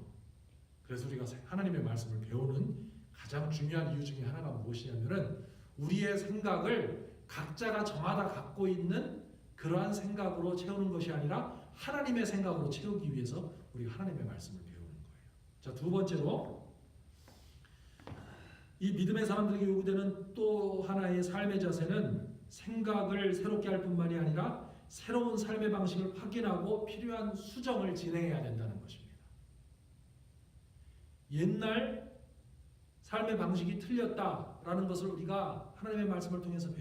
그래서 우리가 하나님의 말씀을 배우는 가장 중요한 이유 중에 하나가 무엇이냐면은 우리의 생각을 각자가 저마다 갖고 있는 그러한 생각으로 채우는 것이 아니라 하나님의 생각으로 채우기 위해서 우리가 하나님의 말씀을 배우는 거예요. 자, 두 번째로 이 믿음의 사람들에게 요구되는 또 하나의 삶의 자세는 생각을 새롭게 할 뿐만이 아니라 새로운 삶의 방식을 확인하고 필요한 수정을 진행해야 된다는 것입니다. 옛날 삶의 방식이 틀렸다라는 것을 우리가 하나님의 말씀을 통해서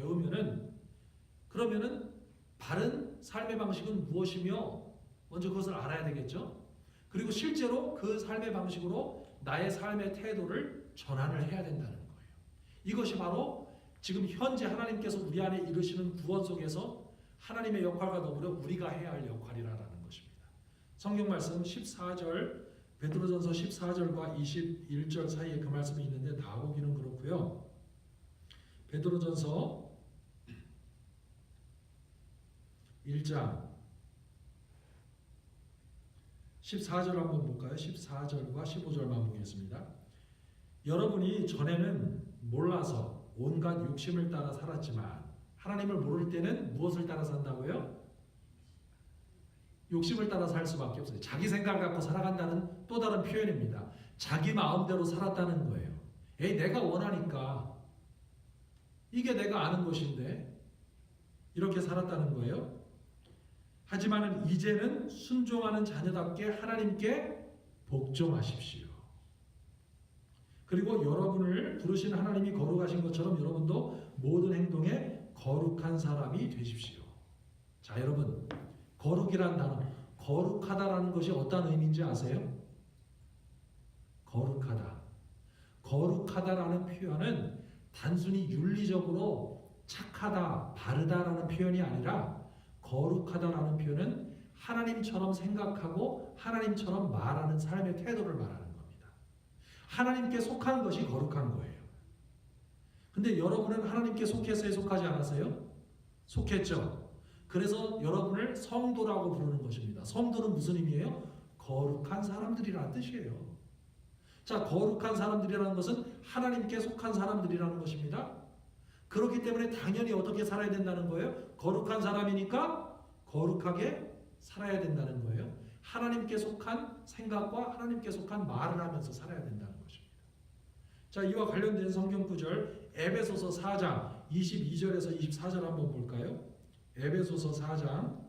그러면은 바른 삶의 방식은 무엇이며 먼저 그것을 알아야 되겠죠. 그리고 실제로 그 삶의 방식으로 나의 삶의 태도를 전환을 해야 된다는 거예요. 이것이 바로 지금 현재 하나님께서 우리 안에 이루시는 구원 속에서 하나님의 역할과 더불어 우리가 해야 할 역할이라는 것입니다. 성경 말씀 14절, 베드로전서 14절과 21절 사이에 그 말씀이 있는데 나오기는 그렇고요. 베드로전서 1장 14절 한번 볼까요? 14절과 15절만 보겠습니다. 여러분이 전에는 몰라서 온갖 욕심을 따라 살았지만 하나님을 모를 때는 무엇을 따라 산다고요? 욕심을 따라 살 수밖에 없어요. 자기 생각을 갖고 살아간다는 또 다른 표현입니다. 자기 마음대로 살았다는 거예요. 내가 원하니까, 이게 내가 아는 것인데 이렇게 살았다는 거예요. 하지만 이제는 순종하는 자녀답게 하나님께 복종하십시오. 그리고 여러분을 부르신 하나님이 거룩하신 것처럼 여러분도 모든 행동에 거룩한 사람이 되십시오. 자, 여러분, 거룩이란 단어, 거룩하다라는 것이 어떤 의미인지 아세요? 거룩하다. 거룩하다라는 표현은 단순히 윤리적으로 착하다, 바르다라는 표현이 아니라 거룩하다라는 표현은 하나님처럼 생각하고 하나님처럼 말하는 삶의 태도를 말하는 겁니다. 하나님께 속한 것이 거룩한 거예요. 근데 여러분은 하나님께 속했어요? 속하지 않았어요? 속했죠. 그래서 여러분을 성도라고 부르는 것입니다. 성도는 무슨 의미예요? 거룩한 사람들이라는 뜻이에요. 자, 거룩한 사람들이라는 것은 하나님께 속한 사람들이라는 것입니다. 그렇기 때문에 당연히 어떻게 살아야 된다는 거예요? 거룩한 사람이니까 거룩하게 살아야 된다는 거예요. 하나님께 속한 생각과 하나님께 속한 말을 하면서 살아야 된다는 것입니다. 자, 이와 관련된 성경 구절 에베소서 4장 22절에서 24절 한번 볼까요? 에베소서 4장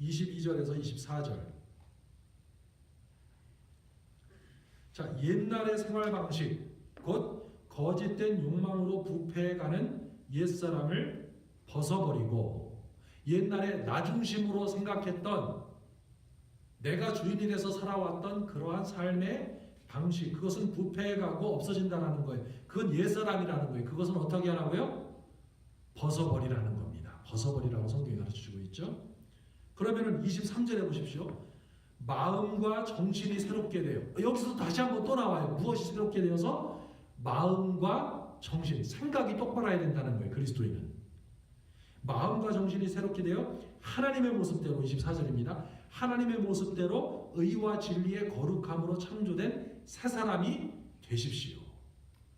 22절에서 24절. 자, 옛날의 생활 방식, 곧 거짓된 욕망으로 부패해가는 옛사람을 벗어버리고 옛날에 나 중심으로 생각했던, 내가 주인이 돼서 살아왔던 그러한 삶의 방식, 그것은 부패해가고 없어진다는 거예요. 그건 옛사람이라는 거예요. 그것은 어떻게 하라고요? 벗어버리라는 겁니다. 벗어버리라고 성경이 가르쳐주고 있죠. 그러면은 23절에 보십시오. 마음과 정신이 새롭게 돼요. 여기서 다시 한번 또 나와요. 무엇이 새롭게 되어서? 마음과 정신, 생각이 똑바라야 된다는 거예요. 그리스도인은 마음과 정신이 새롭게 되어 하나님의 모습대로, 24절입니다. 하나님의 모습대로 의와 진리의 거룩함으로 창조된 새 사람이 되십시오.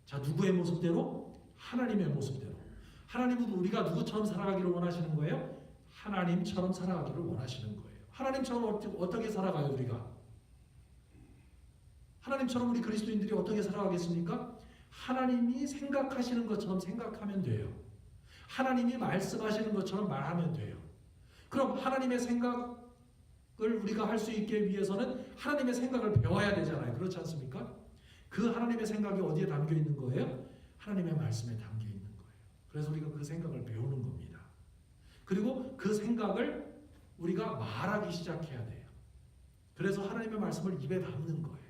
자, 누구의 모습대로? 하나님의 모습대로. 하나님은 우리가 누구처럼 살아가기를 원하시는 거예요? 하나님처럼 살아가기를 원하시는 거예요. 하나님처럼 어떻게 살아가요 우리가? 하나님처럼 우리 그리스도인들이 어떻게 살아가겠습니까? 하나님이 생각하시는 것처럼 생각하면 돼요. 하나님이 말씀하시는 것처럼 말하면 돼요. 그럼 하나님의 생각을 우리가 할 수 있게 위해서는 하나님의 생각을 배워야 되잖아요. 그렇지 않습니까? 그 하나님의 생각이 어디에 담겨 있는 거예요? 하나님의 말씀에 담겨 있는 거예요. 그래서 우리가 그 생각을 배우는 겁니다. 그리고 그 생각을 우리가 말하기 시작해야 돼요. 그래서 하나님의 말씀을 입에 담는 거예요.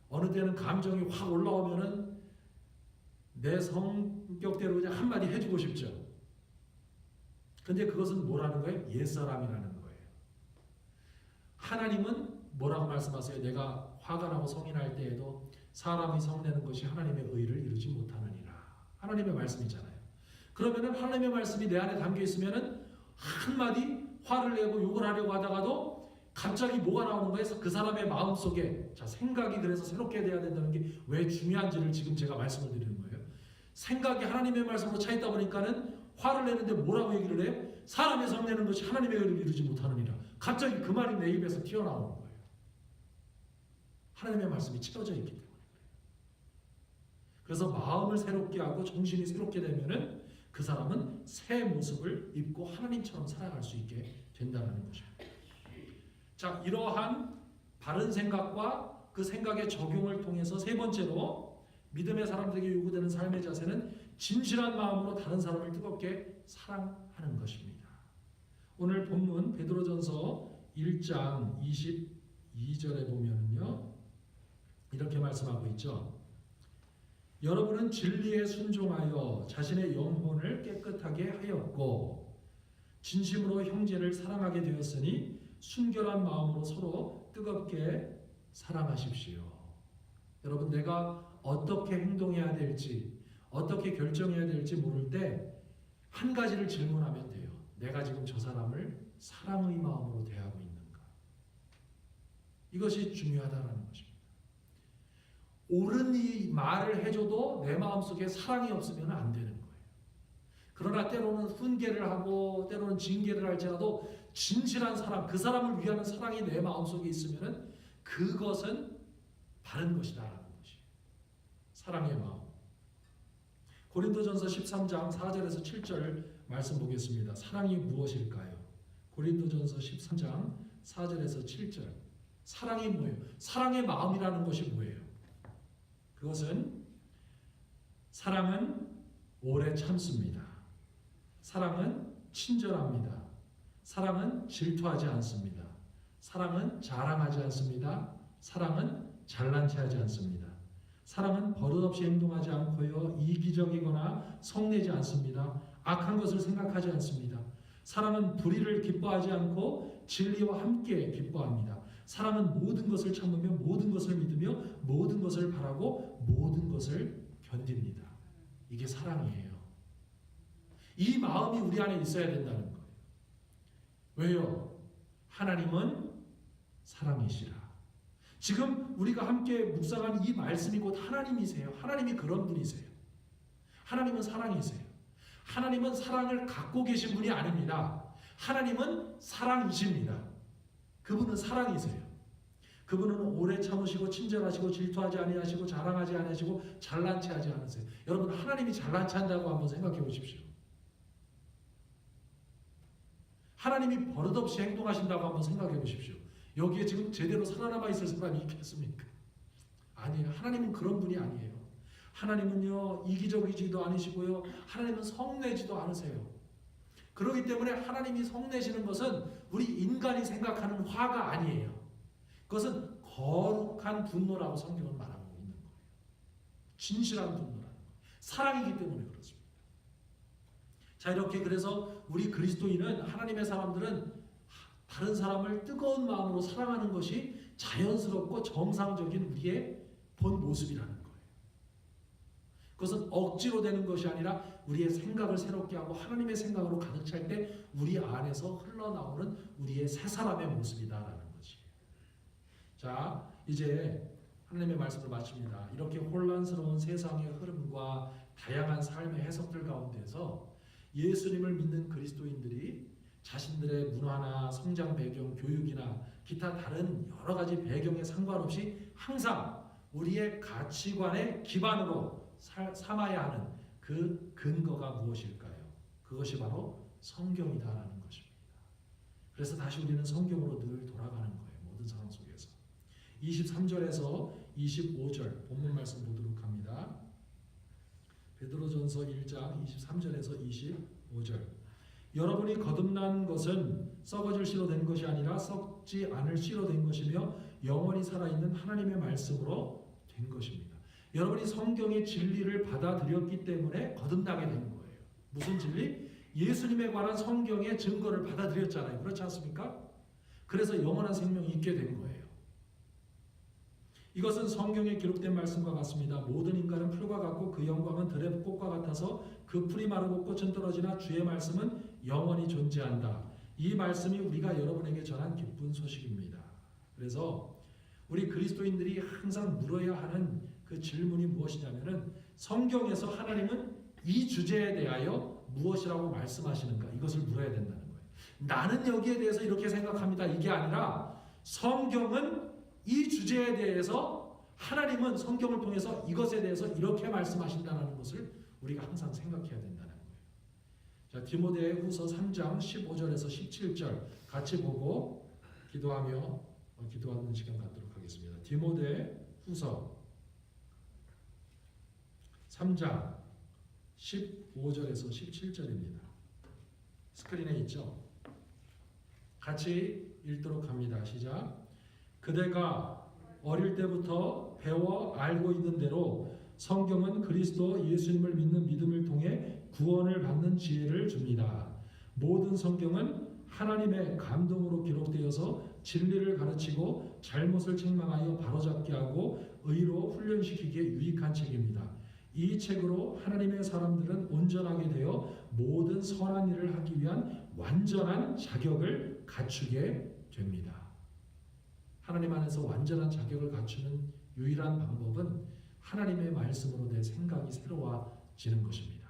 어느 때는 감정이 확 올라오면은 내 성격대로 그냥 한마디 해주고 싶죠. 근데 그것은 뭐라는 거예요? 옛사람이라는 거예요. 하나님은 뭐라고 말씀하세요? 내가 화가 나고 성이 날 때에도 사람이 성내는 것이 하나님의 의를 이루지 못하느니라. 하나님의 말씀이잖아요. 그러면은 하나님의 말씀이 내 안에 담겨 있으면은 한마디 화를 내고 욕을 하려고 하다가도 갑자기 뭐가 나오는 거예요? 그 사람의 마음속에 자 생각이 그래서 새롭게 돼야 된다는 게 왜 중요한지를 지금 제가 말씀을 드리는 거예요. 생각이 하나님의 말씀으로 차 있다 보니까는 화를 내는데 뭐라고 얘기를 해요? 사람의 성내는 것이 하나님의 의를 이루지 못하느니라. 갑자기 그 말이 내 입에서 튀어나오는 거예요. 하나님의 말씀이 채워져 있기 때문에. 그래서 마음을 새롭게 하고 정신이 새롭게 되면은 그 사람은 새 모습을 입고 하나님처럼 살아갈 수 있게 된다는 것입니다. 자, 이러한 바른 생각과 그 생각의 적용을 통해서 세 번째로 믿음의 사람들에게 요구되는 삶의 자세는 진실한 마음으로 다른 사람을 뜨겁게 사랑하는 것입니다. 오늘 본문 베드로전서 1장 22절에 보면은요 이렇게 말씀하고 있죠. 여러분은 진리에 순종하여 자신의 영혼을 깨끗하게 하였고 진심으로 형제를 사랑하게 되었으니 순결한 마음으로 서로 뜨겁게 사랑하십시오. 여러분 내가 어떻게 행동해야 될지 어떻게 결정해야 될지 모를 때 한 가지를 질문하면 돼요. 내가 지금 저 사람을 사랑의 마음으로 대하고 있는가? 이것이 중요하다는 것입니다. 옳은 이 말을 해줘도 내 마음속에 사랑이 없으면 안 되는 거예요. 그러나 때로는 훈계를 하고 때로는 징계를 할지라도 진실한 사랑, 그 사람을 위하는 사랑이 내 마음속에 있으면 그것은 바른 것이다라는 것이에요. 사랑의 마음. 고린도전서 13장 4절에서 7절 말씀 보겠습니다. 사랑이 무엇일까요? 고린도전서 13장 4절에서 7절. 사랑이 뭐예요? 사랑의 마음이라는 것이 뭐예요? 그것은 사랑은 오래 참습니다. 사랑은 친절합니다. 사랑은 질투하지 않습니다. 사랑은 자랑하지 않습니다. 사랑은 잘난 체하지 않습니다. 사랑은 버릇없이 행동하지 않고요. 이기적이거나 성내지 않습니다. 악한 것을 생각하지 않습니다. 사랑은 불의를 기뻐하지 않고 진리와 함께 기뻐합니다. 사랑은 모든 것을 참으며 모든 것을 믿으며 모든 것을 바라고 모든 것을 견딥니다. 이게 사랑이에요. 이 마음이 우리 안에 있어야 된다는 거예요. 왜요? 하나님은 사랑이시라. 지금 우리가 함께 묵상한 이 말씀이 곧 하나님이세요. 하나님이 그런 분이세요. 하나님은 사랑이세요. 하나님은 사랑을 갖고 계신 분이 아닙니다. 하나님은 사랑이십니다. 그분은 사랑이세요. 그분은 오래 참으시고 친절하시고 질투하지 아니하시고 자랑하지 아니하시고 잘난 체하지 않으세요. 여러분 하나님이 잘난 체한다고 한번 생각해 보십시오. 하나님이 버릇없이 행동하신다고 한번 생각해 보십시오. 여기에 지금 제대로 살아남아 있을 사람이 있겠습니까? 아니에요. 하나님은 그런 분이 아니에요. 하나님은요 이기적이지도 않으시고요. 하나님은 성내지도 않으세요. 그렇기 때문에 하나님이 성내시는 것은 우리 인간이 생각하는 화가 아니에요. 그것은 거룩한 분노라고 성경은 말하고 있는 거예요. 진실한 분노라는 거예요. 사랑이기 때문에 그렇습니다. 자 이렇게 그래서 우리 그리스도인은 하나님의 사람들은 다른 사람을 뜨거운 마음으로 사랑하는 것이 자연스럽고 정상적인 우리의 본 모습이라는 거예요. 그것은 억지로 되는 것이 아니라 우리의 생각을 새롭게 하고 하나님의 생각으로 가득 찰 때 우리 안에서 흘러나오는 우리의 새 사람의 모습이다라는 것이에요. 자 이제 하나님의 말씀을 마칩니다. 이렇게 혼란스러운 세상의 흐름과 다양한 삶의 해석들 가운데서 예수님을 믿는 그리스도인들이 자신들의 문화나 성장 배경, 교육이나 기타 다른 여러 가지 배경에 상관없이 항상 우리의 가치관의 기반으로 삼아야 하는 그 근거가 무엇일까요? 그것이 바로 성경이다라는 것입니다. 그래서 다시 우리는 성경으로 늘 돌아가는 거예요. 모든 상황 속에서. 23절에서 25절 본문 말씀 보도록 합니다. 베드로전서 1장 23절에서 25절. 여러분이 거듭난 것은 썩어질 씨로 된 것이 아니라 썩지 않을 씨로 된 것이며 영원히 살아있는 하나님의 말씀으로 된 것입니다. 여러분이 성경의 진리를 받아들였기 때문에 거듭나게 된 거예요. 무슨 진리? 예수님에 관한 성경의 증거를 받아들였잖아요. 그렇지 않습니까? 그래서 영원한 생명이 있게 된 거예요. 이것은 성경에 기록된 말씀과 같습니다. 모든 인간은 풀과 같고 그 영광은 들의 꽃과 같아서 그 풀이 마르고 꽃은 떨어지나 주의 말씀은 영원히 존재한다. 이 말씀이 우리가 여러분에게 전한 기쁜 소식입니다. 그래서 우리 그리스도인들이 항상 물어야 하는 그 질문이 무엇이냐면은 성경에서 하나님은 이 주제에 대하여 무엇이라고 말씀하시는가? 이것을 물어야 된다는 거예요. 나는 여기에 대해서 이렇게 생각합니다. 이게 아니라 성경은 이 주제에 대해서 하나님은 성경을 통해서 이것에 대해서 이렇게 말씀하신다는 것을 우리가 항상 생각해야 된다는 거예요. 자, 디모데후서 3장 15절에서 17절 같이 보고 기도하며 기도하는 시간 갖도록 하겠습니다. 디모데후서 3장 15절에서 17절입니다. 스크린에 있죠? 같이 읽도록 합니다. 시작. 그대가 어릴 때부터 배워 알고 있는 대로 성경은 그리스도 예수님을 믿는 믿음을 통해 구원을 받는 지혜를 줍니다. 모든 성경은 하나님의 감동으로 기록되어서 진리를 가르치고 잘못을 책망하여 바로잡게 하고 의로 훈련시키기에 유익한 책입니다. 이 책으로 하나님의 사람들은 온전하게 되어 모든 선한 일을 하기 위한 완전한 자격을 갖추게 됩니다. 하나님 안에서 완전한 자격을 갖추는 유일한 방법은 하나님의 말씀으로 내 생각이 새로워지는 것입니다.